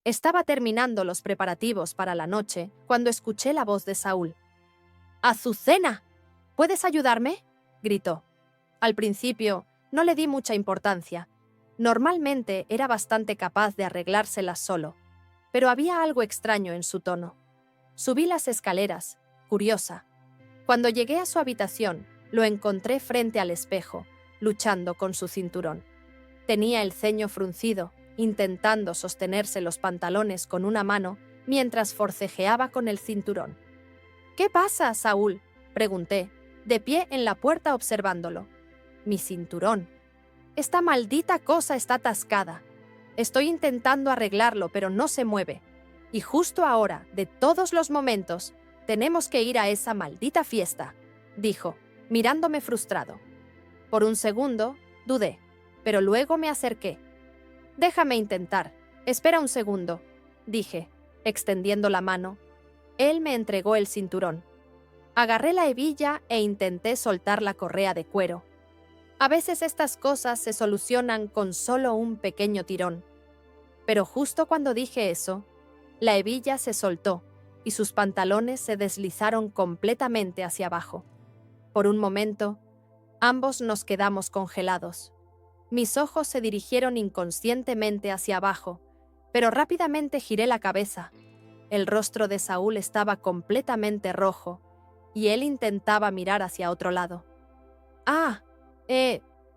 Estaba terminando los preparativos para la noche cuando escuché la voz de Saúl. «¡Azucena! ¿Puedes ayudarme?», gritó. Al principio, no le di mucha importancia. Normalmente era bastante capaz de arreglárselas solo, pero había algo extraño en su tono. Subí las escaleras, curiosa. Cuando llegué a su habitación, lo encontré frente al espejo, luchando con su cinturón. Tenía el ceño fruncido, intentando sostenerse los pantalones con una mano mientras forcejeaba con el cinturón. «¿Qué pasa, Saúl?», pregunté, de pie en la puerta observándolo. «Mi cinturón. Esta maldita cosa está atascada. Estoy intentando arreglarlo, pero no se mueve. Y justo ahora, de todos los momentos, tenemos que ir a esa maldita fiesta», dijo, mirándome frustrado. Por un segundo, dudé, pero luego me acerqué. «Déjame intentar. Espera un segundo», dije, extendiendo la mano. Él me entregó el cinturón. Agarré la hebilla e intenté soltar la correa de cuero. A veces estas cosas se solucionan con solo un pequeño tirón. Pero justo cuando dije eso, la hebilla se soltó y sus pantalones se deslizaron completamente hacia abajo. Por un momento, ambos nos quedamos congelados. Mis ojos se dirigieron inconscientemente hacia abajo, pero rápidamente giré la cabeza. El rostro de Saúl estaba completamente rojo y él intentaba mirar hacia otro lado. «Ah,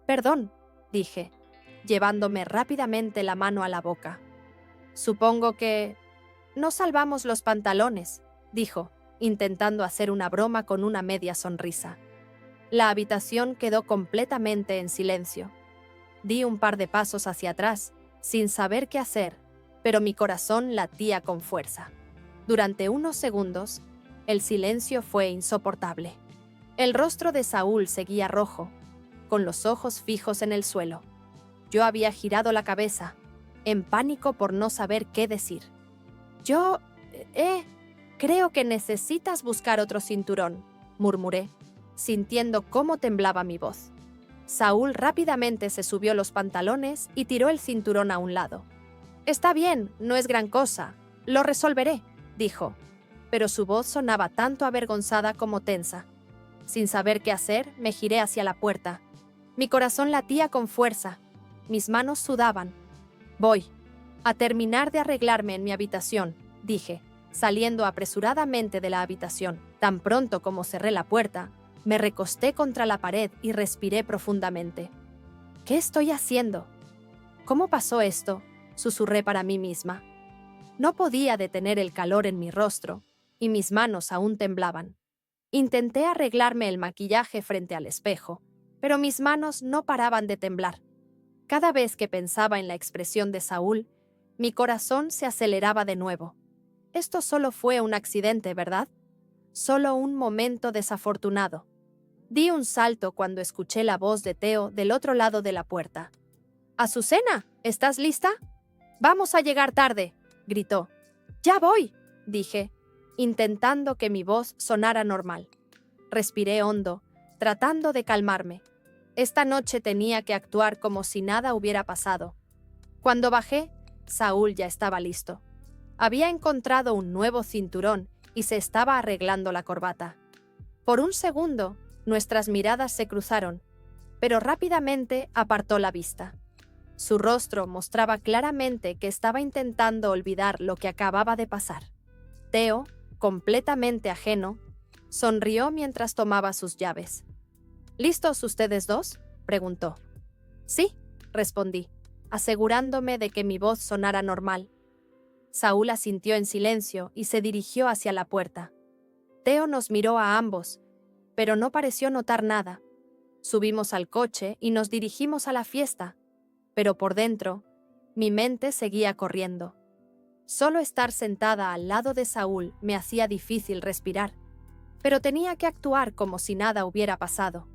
perdón», dije, llevándome rápidamente la mano a la boca. «Supongo que no salvamos los pantalones», dijo, intentando hacer una broma con una media sonrisa. La habitación quedó completamente en silencio. Di un par de pasos hacia atrás, sin saber qué hacer, pero mi corazón latía con fuerza. Durante unos segundos, el silencio fue insoportable. El rostro de Saúl seguía rojo, con los ojos fijos en el suelo. Yo había girado la cabeza, en pánico por no saber qué decir. Creo que necesitas buscar otro cinturón», murmuré, sintiendo cómo temblaba mi voz. Saúl rápidamente se subió los pantalones y tiró el cinturón a un lado. «Está bien, no es gran cosa, lo resolveré», dijo, pero su voz sonaba tanto avergonzada como tensa. Sin saber qué hacer, me giré hacia la puerta. Mi corazón latía con fuerza, mis manos sudaban. «Voy a terminar de arreglarme en mi habitación», dije, saliendo apresuradamente de la habitación. Tan pronto como cerré la puerta, me recosté contra la pared y respiré profundamente. «¿Qué estoy haciendo? ¿Cómo pasó esto?», susurré para mí misma. No podía detener el calor en mi rostro, y mis manos aún temblaban. Intenté arreglarme el maquillaje frente al espejo, pero mis manos no paraban de temblar. Cada vez que pensaba en la expresión de Saúl, mi corazón se aceleraba de nuevo. Esto solo fue un accidente, ¿verdad? Solo un momento desafortunado. Di un salto cuando escuché la voz de Teo del otro lado de la puerta. «Azucena, ¿estás lista? Vamos a llegar tarde», gritó. «Ya voy», dije, intentando que mi voz sonara normal. Respiré hondo, tratando de calmarme. Esta noche tenía que actuar como si nada hubiera pasado. Cuando bajé, Saúl ya estaba listo. Había encontrado un nuevo cinturón y se estaba arreglando la corbata. Por un segundo, nuestras miradas se cruzaron, pero rápidamente apartó la vista. Su rostro mostraba claramente que estaba intentando olvidar lo que acababa de pasar. Teo, completamente ajeno, sonrió mientras tomaba sus llaves. «¿Listos ustedes dos?», preguntó. «Sí», respondí, asegurándome de que mi voz sonara normal. Saúl asintió en silencio y se dirigió hacia la puerta. Teo nos miró a ambos, pero no pareció notar nada. Subimos al coche y nos dirigimos a la fiesta, pero por dentro, mi mente seguía corriendo. Solo estar sentada al lado de Saúl me hacía difícil respirar, pero tenía que actuar como si nada hubiera pasado.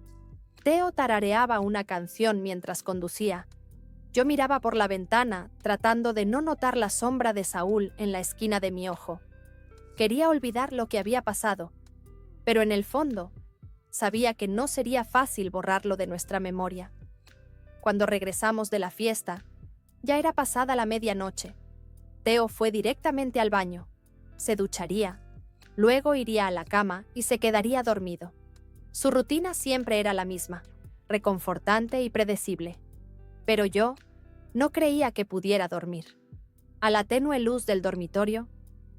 Teo tarareaba una canción mientras conducía. Yo miraba por la ventana, tratando de no notar la sombra de Saúl en la esquina de mi ojo. Quería olvidar lo que había pasado, pero en el fondo, sabía que no sería fácil borrarlo de nuestra memoria. Cuando regresamos de la fiesta, ya era pasada la medianoche. Teo fue directamente al baño. Se ducharía, luego iría a la cama y se quedaría dormido. Su rutina siempre era la misma, reconfortante y predecible. Pero yo no creía que pudiera dormir. A la tenue luz del dormitorio,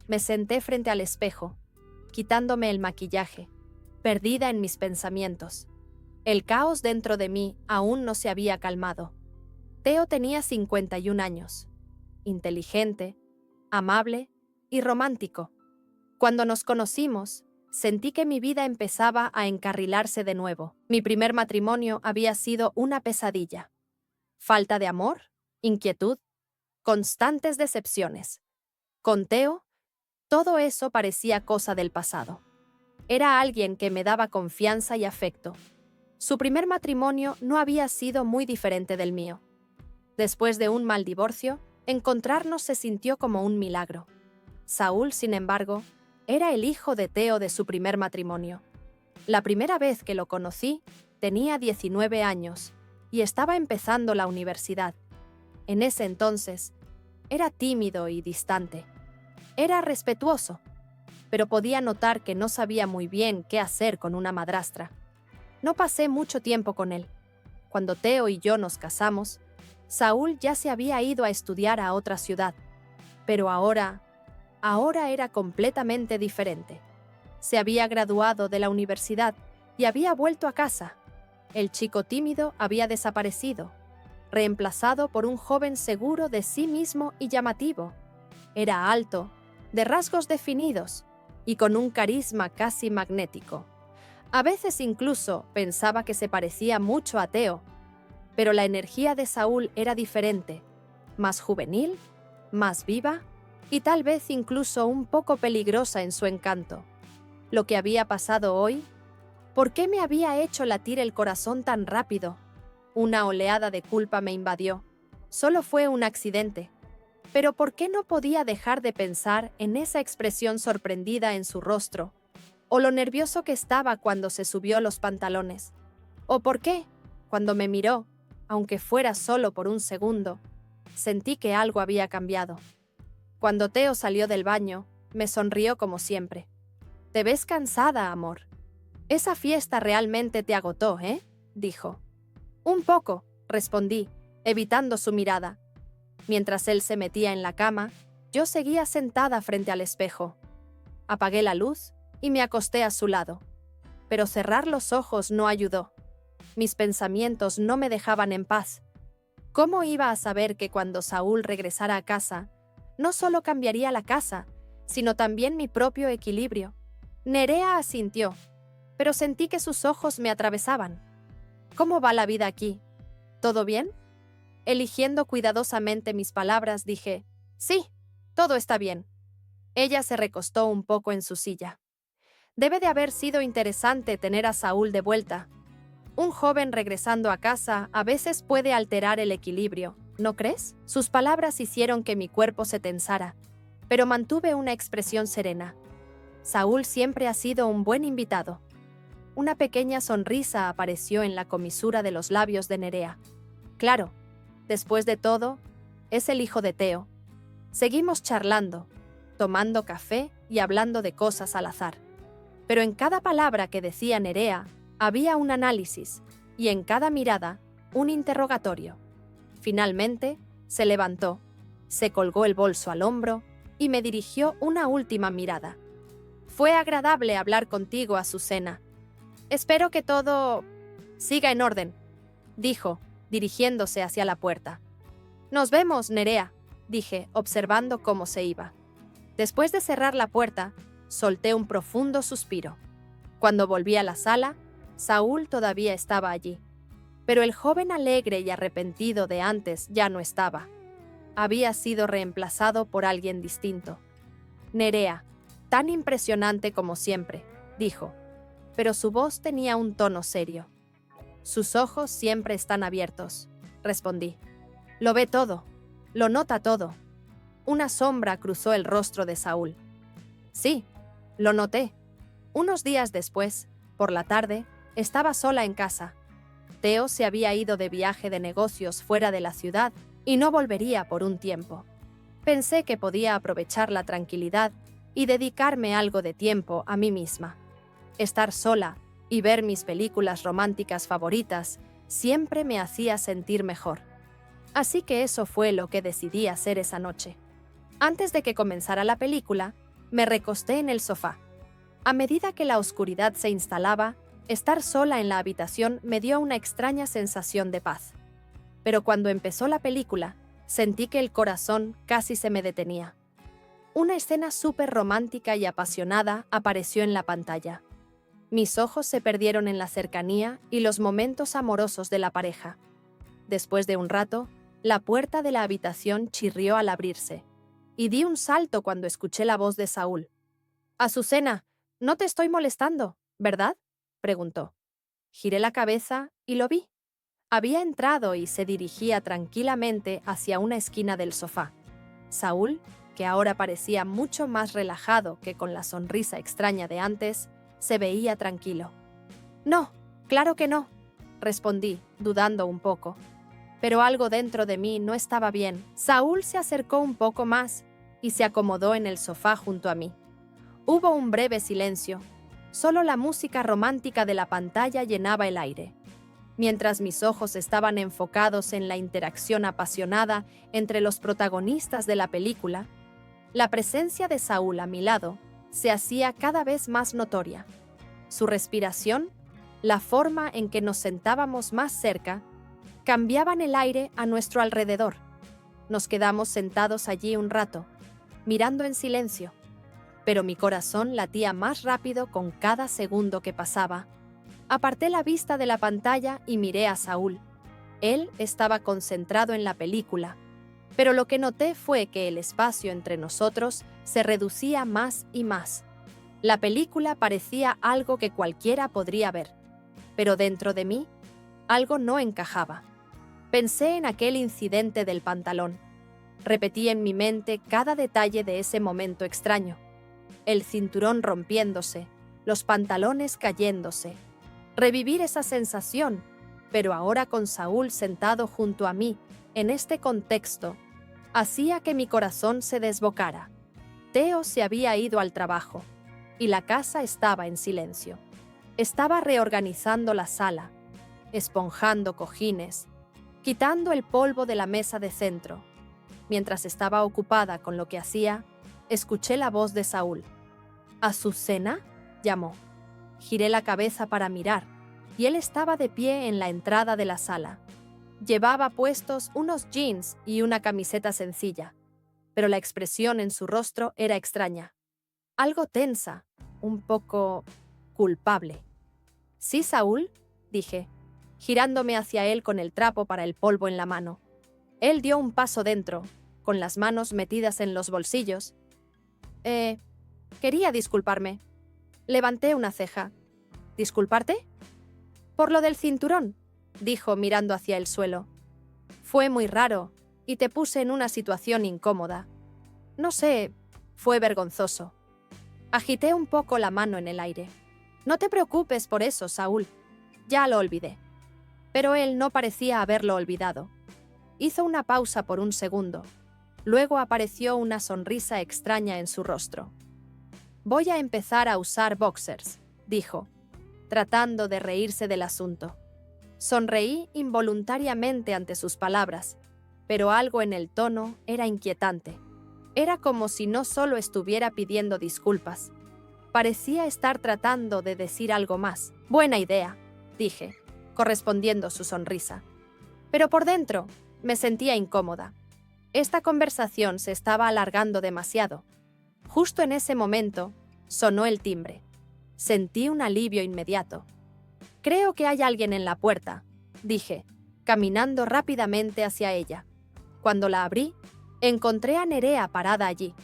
me senté frente al espejo, quitándome el maquillaje, perdida en mis pensamientos. El caos dentro de mí aún no se había calmado. Teo tenía 51 años, inteligente, amable y romántico. Cuando nos conocimos, sentí que mi vida empezaba a encarrilarse de nuevo. Mi primer matrimonio había sido una pesadilla. Falta de amor, inquietud, constantes decepciones. Con Teo, todo eso parecía cosa del pasado. Era alguien que me daba confianza y afecto. Su primer matrimonio no había sido muy diferente del mío. Después de un mal divorcio, encontrarnos se sintió como un milagro. Saúl, sin embargo, era el hijo de Teo de su primer matrimonio. La primera vez que lo conocí, tenía 19 años y estaba empezando la universidad. En ese entonces, era tímido y distante. Era respetuoso, pero podía notar que no sabía muy bien qué hacer con una madrastra. No pasé mucho tiempo con él. Cuando Teo y yo nos casamos, Saúl ya se había ido a estudiar a otra ciudad. Pero ahora era completamente diferente. Se había graduado de la universidad y había vuelto a casa. El chico tímido había desaparecido, reemplazado por un joven seguro de sí mismo y llamativo. Era alto, de rasgos definidos y con un carisma casi magnético. A veces incluso pensaba que se parecía mucho a Teo, pero la energía de Saúl era diferente, más juvenil, más viva y tal vez incluso un poco peligrosa en su encanto. Lo que había pasado hoy, ¿por qué me había hecho latir el corazón tan rápido? Una oleada de culpa me invadió. Solo fue un accidente. Pero ¿por qué no podía dejar de pensar en esa expresión sorprendida en su rostro? ¿O lo nervioso que estaba cuando se subió los pantalones? ¿O por qué, cuando me miró, aunque fuera solo por un segundo, sentí que algo había cambiado? Cuando Teo salió del baño, me sonrió como siempre. «Te ves cansada, amor. Esa fiesta realmente te agotó, ¿eh?», dijo. «Un poco», respondí, evitando su mirada. Mientras él se metía en la cama, yo seguía sentada frente al espejo. Apagué la luz y me acosté a su lado. Pero cerrar los ojos no ayudó. Mis pensamientos no me dejaban en paz. ¿Cómo iba a saber que cuando Saúl regresara a casa, no solo cambiaría la casa, sino también mi propio equilibrio? Nerea asintió, pero sentí que sus ojos me atravesaban. «¿Cómo va la vida aquí? ¿Todo bien?». Eligiendo cuidadosamente mis palabras, dije, «Sí, todo está bien». Ella se recostó un poco en su silla. «Debe de haber sido interesante tener a Saúl de vuelta. Un joven regresando a casa a veces puede alterar el equilibrio, ¿no crees?». Sus palabras hicieron que mi cuerpo se tensara, pero mantuve una expresión serena. Saúl siempre ha sido un buen invitado. Una pequeña sonrisa apareció en la comisura de los labios de Nerea. «Claro, después de todo, es el hijo de Teo». Seguimos charlando, tomando café y hablando de cosas al azar. Pero en cada palabra que decía Nerea había un análisis y en cada mirada un interrogatorio. Finalmente, se levantó, se colgó el bolso al hombro y me dirigió una última mirada. «Fue agradable hablar contigo, Azucena. Espero que todo siga en orden», dijo, dirigiéndose hacia la puerta. «Nos vemos, Nerea», dije, observando cómo se iba. Después de cerrar la puerta, solté un profundo suspiro. Cuando volví a la sala, Saúl todavía estaba allí. Pero el joven alegre y arrepentido de antes ya no estaba. Había sido reemplazado por alguien distinto. «Nerea, tan impresionante como siempre», dijo, pero su voz tenía un tono serio. «Sus ojos siempre están abiertos», respondí. «Lo ve todo, lo nota todo». Una sombra cruzó el rostro de Saúl. «Sí, lo noté». Unos días después, por la tarde, estaba sola en casa. Teo se había ido de viaje de negocios fuera de la ciudad y no volvería por un tiempo. Pensé que podía aprovechar la tranquilidad y dedicarme algo de tiempo a mí misma. Estar sola y ver mis películas románticas favoritas siempre me hacía sentir mejor. Así que eso fue lo que decidí hacer esa noche. Antes de que comenzara la película, me recosté en el sofá. A medida que la oscuridad se instalaba, estar sola en la habitación me dio una extraña sensación de paz. Pero cuando empezó la película, sentí que el corazón casi se me detenía. Una escena súper romántica y apasionada apareció en la pantalla. Mis ojos se perdieron en la cercanía y los momentos amorosos de la pareja. Después de un rato, la puerta de la habitación chirrió al abrirse, y di un salto cuando escuché la voz de Saúl. «Azucena, no te estoy molestando, ¿verdad?», preguntó. Giré la cabeza y lo vi. Había entrado y se dirigía tranquilamente hacia una esquina del sofá. Saúl, que ahora parecía mucho más relajado que con la sonrisa extraña de antes, se veía tranquilo. «No, claro que no», respondí, dudando un poco. Pero algo dentro de mí no estaba bien. Saúl se acercó un poco más y se acomodó en el sofá junto a mí. Hubo un breve silencio. Solo la música romántica de la pantalla llenaba el aire. Mientras mis ojos estaban enfocados en la interacción apasionada entre los protagonistas de la película, la presencia de Saúl a mi lado se hacía cada vez más notoria. Su respiración, la forma en que nos sentábamos más cerca, cambiaban el aire a nuestro alrededor. Nos quedamos sentados allí un rato, mirando en silencio, pero mi corazón latía más rápido con cada segundo que pasaba. Aparté la vista de la pantalla y miré a Saúl. Él estaba concentrado en la película, pero lo que noté fue que el espacio entre nosotros se reducía más y más. La película parecía algo que cualquiera podría ver, pero dentro de mí, algo no encajaba. Pensé en aquel incidente del pantalón. Repetí en mi mente cada detalle de ese momento extraño. El cinturón rompiéndose, los pantalones cayéndose. Revivir esa sensación, pero ahora con Saúl sentado junto a mí, en este contexto, hacía que mi corazón se desbocara. Theo se había ido al trabajo, y la casa estaba en silencio. Estaba reorganizando la sala, esponjando cojines, quitando el polvo de la mesa de centro. Mientras estaba ocupada con lo que hacía, escuché la voz de Saúl. «¿Azucena?», llamó. Giré la cabeza para mirar, y él estaba de pie en la entrada de la sala. Llevaba puestos unos jeans y una camiseta sencilla, pero la expresión en su rostro era extraña. Algo tensa, un poco culpable. «¿Sí, Saúl?», dije, girándome hacia él con el trapo para el polvo en la mano. Él dio un paso dentro, con las manos metidas en los bolsillos. Quería disculparme». Levanté una ceja. «¿Disculparte?». «Por lo del cinturón», dijo mirando hacia el suelo. «Fue muy raro y te puse en una situación incómoda. No sé, fue vergonzoso». Agité un poco la mano en el aire. «No te preocupes por eso, Saúl. Ya lo olvidé». Pero él no parecía haberlo olvidado. Hizo una pausa por un segundo. Luego apareció una sonrisa extraña en su rostro. «Voy a empezar a usar boxers», dijo, tratando de reírse del asunto. Sonreí involuntariamente ante sus palabras, pero algo en el tono era inquietante. Era como si no solo estuviera pidiendo disculpas. Parecía estar tratando de decir algo más. «Buena idea», dije, correspondiendo su sonrisa. Pero por dentro me sentía incómoda. Esta conversación se estaba alargando demasiado. Justo en ese momento, sonó el timbre. Sentí un alivio inmediato. «Creo que hay alguien en la puerta», dije, caminando rápidamente hacia ella. Cuando la abrí, encontré a Nerea parada allí,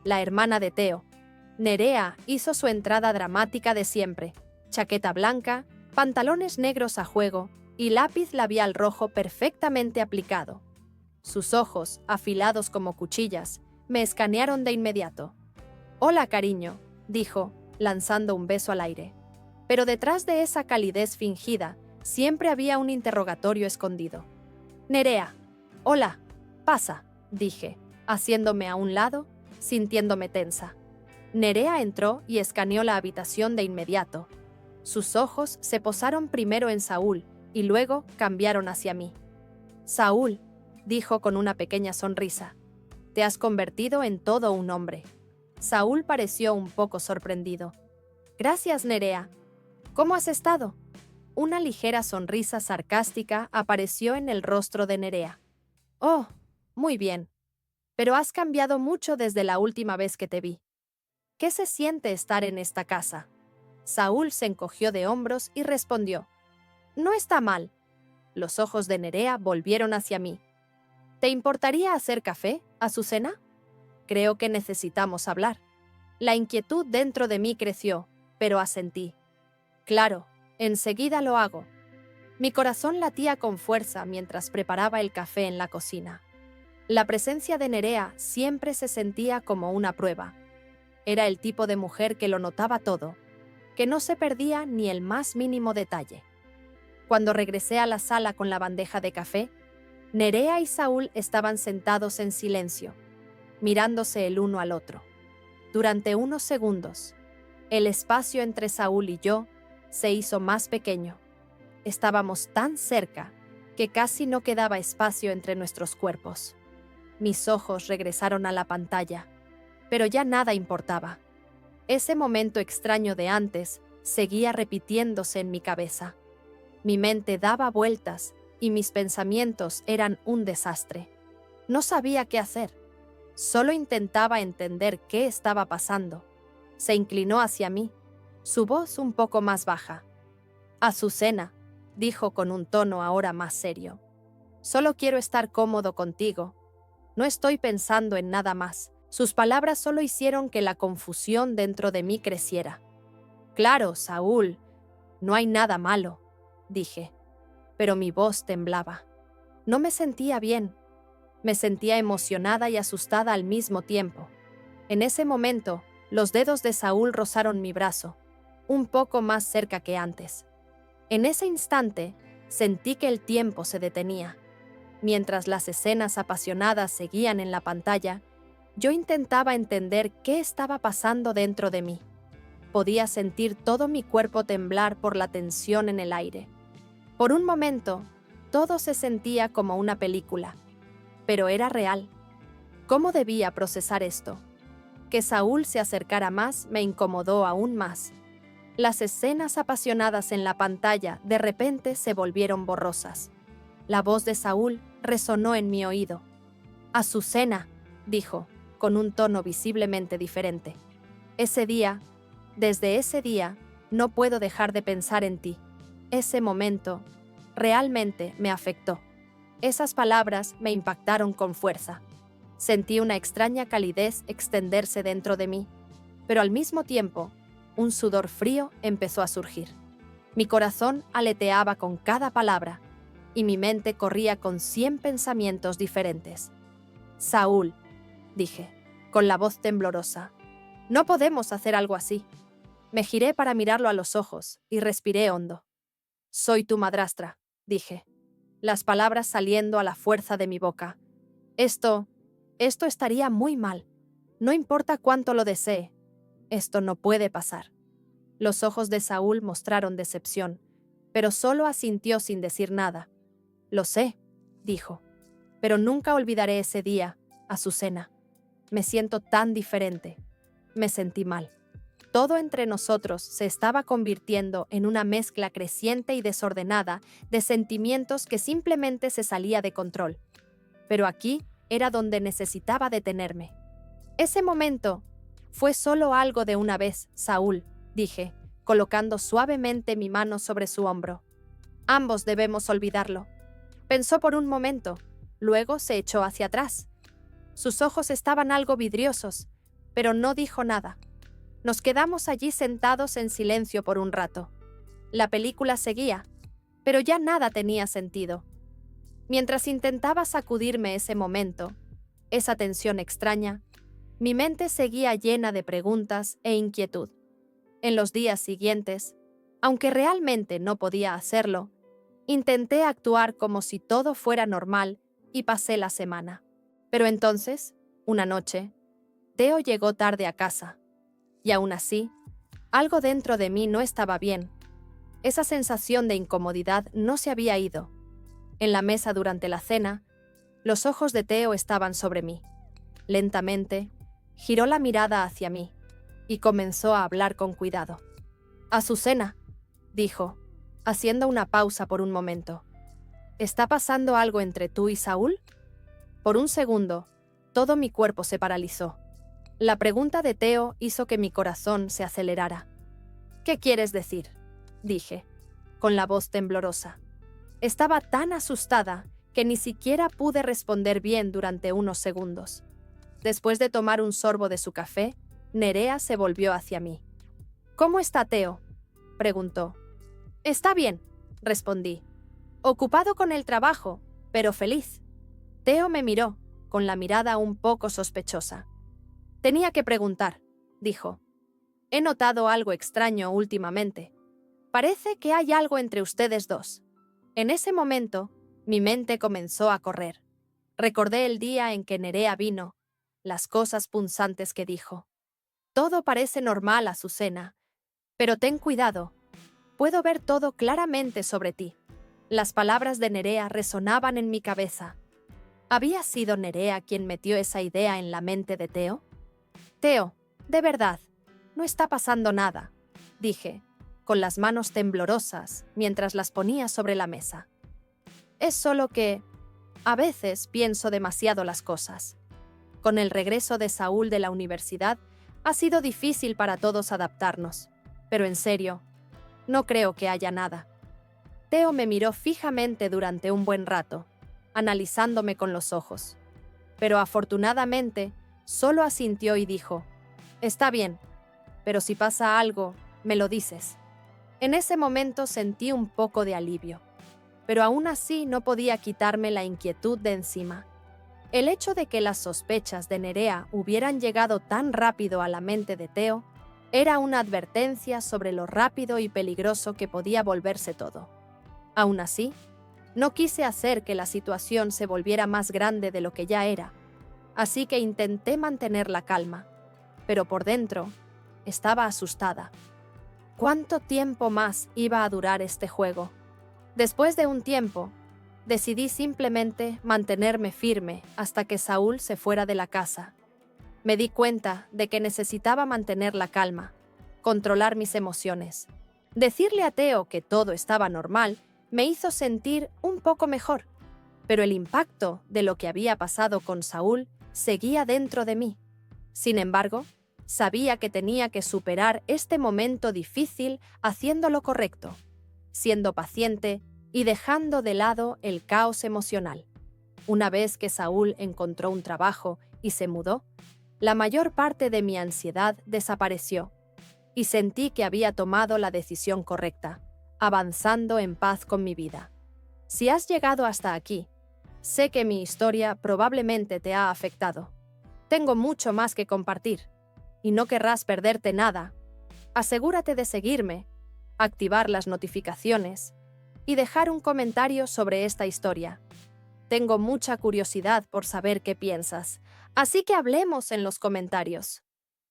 la hermana de Theo. Nerea hizo su entrada dramática de siempre: chaqueta blanca, pantalones negros a juego y lápiz labial rojo perfectamente aplicado. Sus ojos, afilados como cuchillas, me escanearon de inmediato. «Hola, cariño», dijo, lanzando un beso al aire. Pero detrás de esa calidez fingida, siempre había un interrogatorio escondido. «Nerea, hola, pasa», dije, haciéndome a un lado, sintiéndome tensa. Nerea entró y escaneó la habitación de inmediato. Sus ojos se posaron primero en Saúl y luego cambiaron hacia mí. «Saúl», dijo con una pequeña sonrisa, «te has convertido en todo un hombre». Saúl pareció un poco sorprendido. «Gracias, Nerea. ¿Cómo has estado?» Una ligera sonrisa sarcástica apareció en el rostro de Nerea. «Oh, muy bien. Pero has cambiado mucho desde la última vez que te vi. ¿Qué se siente estar en esta casa?» Saúl se encogió de hombros y respondió: «No está mal». Los ojos de Nerea volvieron hacia mí. «¿Te importaría hacer café, Azucena? Creo que necesitamos hablar». La inquietud dentro de mí creció, pero asentí. «Claro, enseguida lo hago». Mi corazón latía con fuerza mientras preparaba el café en la cocina. La presencia de Nerea siempre se sentía como una prueba. Era el tipo de mujer que lo notaba todo, que no se perdía ni el más mínimo detalle. Cuando regresé a la sala con la bandeja de café, Nerea y Saúl estaban sentados en silencio, mirándose el uno al otro. Durante unos segundos, el espacio entre Saúl y yo se hizo más pequeño. Estábamos tan cerca que casi no quedaba espacio entre nuestros cuerpos. Mis ojos regresaron a la pantalla, pero ya nada importaba. Ese momento extraño de antes seguía repitiéndose en mi cabeza. Mi mente daba vueltas y mis pensamientos eran un desastre. No sabía qué hacer. Solo intentaba entender qué estaba pasando. Se inclinó hacia mí, su voz un poco más baja. «Azucena», dijo con un tono ahora más serio, «solo quiero estar cómodo contigo. No estoy pensando en nada más». Sus palabras solo hicieron que la confusión dentro de mí creciera. «Claro, Saúl, no hay nada malo», dije, pero mi voz temblaba. No me sentía bien. Me sentía emocionada y asustada al mismo tiempo. En ese momento, los dedos de Saúl rozaron mi brazo, un poco más cerca que antes. En ese instante, sentí que el tiempo se detenía. Mientras las escenas apasionadas seguían en la pantalla, yo intentaba entender qué estaba pasando dentro de mí. Podía sentir todo mi cuerpo temblar por la tensión en el aire. Por un momento, todo se sentía como una película, pero era real. ¿Cómo debía procesar esto? Que Saúl se acercara más me incomodó aún más. Las escenas apasionadas en la pantalla de repente se volvieron borrosas. La voz de Saúl resonó en mi oído. «Azucena», dijo, con un tono visiblemente diferente. Desde ese día, no puedo dejar de pensar en ti. Ese momento realmente me afectó. Esas palabras me impactaron con fuerza. Sentí una extraña calidez extenderse dentro de mí, pero al mismo tiempo, un sudor frío empezó a surgir. Mi corazón aleteaba con cada palabra y mi mente corría con 100 pensamientos diferentes. «Saúl», dije, con la voz temblorosa, «no podemos hacer algo así». Me giré para mirarlo a los ojos y respiré hondo. «Soy tu madrastra», dije, las palabras saliendo a la fuerza de mi boca. Esto estaría muy mal. No importa cuánto lo desee. Esto no puede pasar». Los ojos de Saúl mostraron decepción, pero solo asintió sin decir nada. «Lo sé», dijo, «pero nunca olvidaré ese día, Azucena. Me siento tan diferente». Me sentí mal. Todo entre nosotros se estaba convirtiendo en una mezcla creciente y desordenada de sentimientos que simplemente se salía de control. Pero aquí era donde necesitaba detenerme. «Ese momento fue solo algo de una vez, Saúl», dije, colocando suavemente mi mano sobre su hombro. «Ambos debemos olvidarlo». Pensó por un momento, luego se echó hacia atrás. Sus ojos estaban algo vidriosos, pero no dijo nada. Nos quedamos allí sentados en silencio por un rato. La película seguía, pero ya nada tenía sentido. Mientras intentaba sacudirme ese momento, esa tensión extraña, mi mente seguía llena de preguntas e inquietud. En los días siguientes, aunque realmente no podía hacerlo, intenté actuar como si todo fuera normal y pasé la semana. Pero entonces, Una noche, Teo llegó tarde a casa, y aún así, algo dentro de mí no estaba bien. Esa sensación de incomodidad no se había ido. En la mesa durante la cena, los ojos de Teo estaban sobre mí. Lentamente, giró la mirada hacia mí y comenzó a hablar con cuidado. «Azucena», dijo, haciendo una pausa por un momento. «¿Está pasando algo entre tú y Saúl?» Por un segundo, todo mi cuerpo se paralizó. La pregunta de Teo hizo que mi corazón se acelerara. «¿Qué quieres decir?», dije, con la voz temblorosa. Estaba tan asustada que ni siquiera pude responder bien durante unos segundos. Después de tomar un sorbo de su café, Nerea se volvió hacia mí. «¿Cómo está Teo?», preguntó. «Está bien», respondí. «Ocupado con el trabajo, pero feliz». Teo me miró, con la mirada un poco sospechosa. «Tenía que preguntar», dijo. «He notado algo extraño últimamente. Parece que hay algo entre ustedes dos». En ese momento, mi mente comenzó a correr. Recordé el día en que Nerea vino, las cosas punzantes que dijo. «Todo parece normal, Azucena, pero ten cuidado. Puedo ver todo claramente sobre ti». Las palabras de Nerea resonaban en mi cabeza. ¿Había sido Nerea quien metió esa idea en la mente de Teo? «Teo, de verdad, no está pasando nada», dije, con las manos temblorosas mientras las ponía sobre la mesa. «Es solo que, a veces pienso demasiado las cosas. Con el regreso de Saúl de la universidad, ha sido difícil para todos adaptarnos, pero en serio, no creo que haya nada». Teo me miró fijamente durante un buen rato, analizándome con los ojos. Pero afortunadamente, solo asintió y dijo, «Está bien, pero si pasa algo, me lo dices». En ese momento sentí un poco de alivio, pero aún así no podía quitarme la inquietud de encima. El hecho de que las sospechas de Nerea hubieran llegado tan rápido a la mente de Teo era una advertencia sobre lo rápido y peligroso que podía volverse todo. Aún así, no quise hacer que la situación se volviera más grande de lo que ya era, así que intenté mantener la calma, pero por dentro estaba asustada. ¿Cuánto tiempo más iba a durar este juego? Después de un tiempo, decidí simplemente mantenerme firme hasta que Saúl se fuera de la casa. Me di cuenta de que necesitaba mantener la calma, controlar mis emociones. Decirle a Teo que todo estaba normal me hizo sentir un poco mejor, pero el impacto de lo que había pasado con Saúl seguía dentro de mí. Sin embargo, sabía que tenía que superar este momento difícil haciendo lo correcto, siendo paciente y dejando de lado el caos emocional. Una vez que Saúl encontró un trabajo y se mudó, la mayor parte de mi ansiedad desapareció y sentí que había tomado la decisión correcta, avanzando en paz con mi vida. Si has llegado hasta aquí, sé que mi historia probablemente te ha afectado. Tengo mucho más que compartir, y no querrás perderte nada. Asegúrate de seguirme, activar las notificaciones y dejar un comentario sobre esta historia. Tengo mucha curiosidad por saber qué piensas, así que hablemos en los comentarios.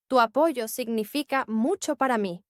Tu apoyo significa mucho para mí.